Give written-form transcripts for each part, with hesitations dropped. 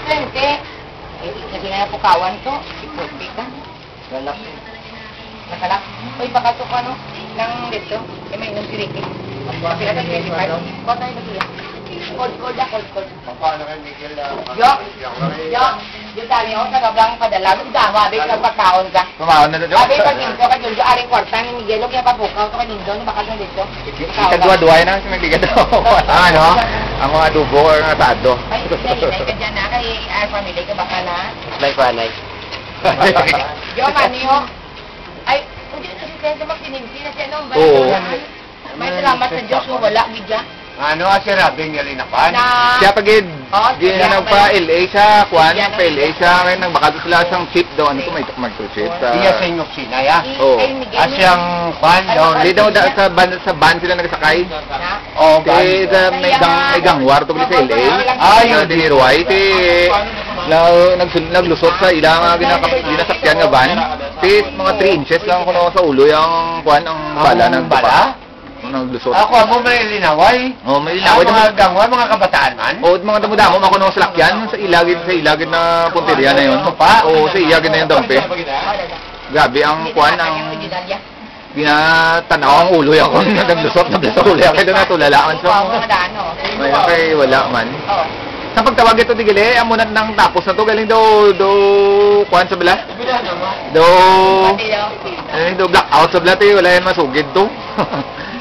Sente. Kasi nga pukawan to. Iputi ka. Lalak. Nakalak. Uy, baka to ka, no? Nang dito. Eh, may nung siriki. Kasi natin 25. Kota yung nagila. Cold na, cold. Paano kay Miguel? Yo! Yung dami ako sa gablang padala. Dama, abay ka pagkaon ka. Kumaon na to, Jo. Abay pag nindo ka, Jojo, aring kwarta ni Miguel. Huwag niya papukaw ka nindo. Baka na dito. Ikadwa-duway na, sinagligad ako. Ano? Ang mga adobo or ang asado. Ay, hinay ka dyan na. Kay our family ka baka na. Like panay. Yo, maniho. Ay, hindi kasi tayo magsinimsi na siya, no? Oo. May salamat sa Diyos mo, wala, gidya. Ano si Rabing Yalinapan? Na... Siya pagid, Oo, di siya, na nagpa-LA siya, kuhan, Siya, pa-LA siya, ngayon nagbaka doon sila sang chip daw, ano ko may mag-chip sa... Iya sa inyong Sina, ya? Oo. Asyang kwan daw. Hindi daw sa van sila nagsakay. Na? Oh, Kaya may gangwar to sa LA. Yun. Dinirway, naglusot sa ilang ginasakyan nga van. Mga 3 inches lang kuno sa ulo yung kuhan, ang bala ng bala? naglusot. Ako mo may linaway. Oh, may Ang linaway. mga gangwa, mga kabataan man. O, mga damo-damo, makuno sa lakyan, sa ilagid na punteriya na yun. O, sa ilagid na yung dampe. Grabe, ang kuhan, ang ginatanaw ang ulo yan kung naglusot sa ulo yan. Kaya doon natulalaan. So, may kay wala man. Sa pagtawag ito, digili, amunat ng tapos na to, galing do kuhan sa bala? Do blackout sa bala, wala yan masugid to.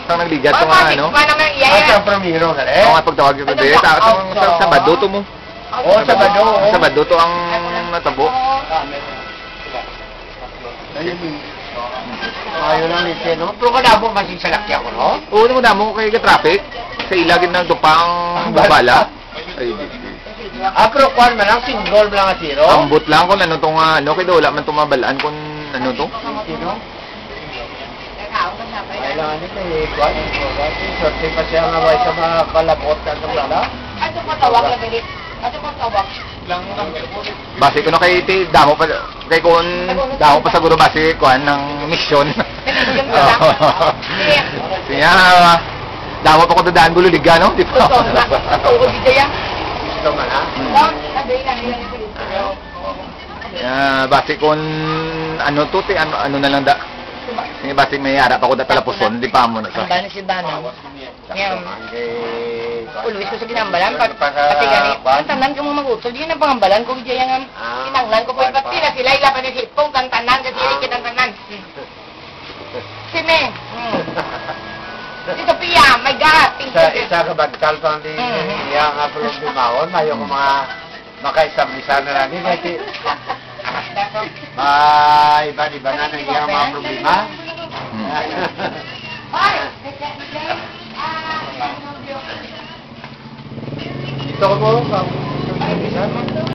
Ang nagligat ko nga, ano? Asa Pramiro ka rin? Oo nga, pagtawag ito, digili. Sa Sabado to mo. Oo, Sabado. Sabado to ang natabo. Ayun lang nito, no? Pero kadabo masin sa lakya ko, no? Oo, damo kay traffic. Sa ilagid ng dupang bala. Ay, Pero kwan man lang, single lang ang zero. ang boot lang kung ano to nga, ano, kaya wala man tumabalaan kung ano to. Sino? Kailangan nito kwan. Sorte pa siya nga ba sa mga kalabot na itong lala? Ato ko tawag lang galit. Ato ko tawag. Base ko na kay damo pa kay kun damo pa siguro base kuan ng mission. Siya damo pa ko dadaan bululiga, no? Di ba? Oo, di yan. Gusto man ha? Base kun ano to ti ano na lang da. Sige base may harap ako da talapuson, di pa mo na sa. Ang banas si Banang. Ngayon, ulwis ko sa ginambalan. Pati gani, ang tanan ko mo magutol. Di na pangambalan ko. Di yan kinanglan ko po. Pati na sila ilapan ni Sipong. Kang tanan. Kasi kitang tanan. Sime. Dito Pia. My God. Isa kabagkal pang di iya nga pulong bimawon. Mayo ko mga makaestablisa na lang. Iba-iba na ng iyang mga problema. Ito ko mo,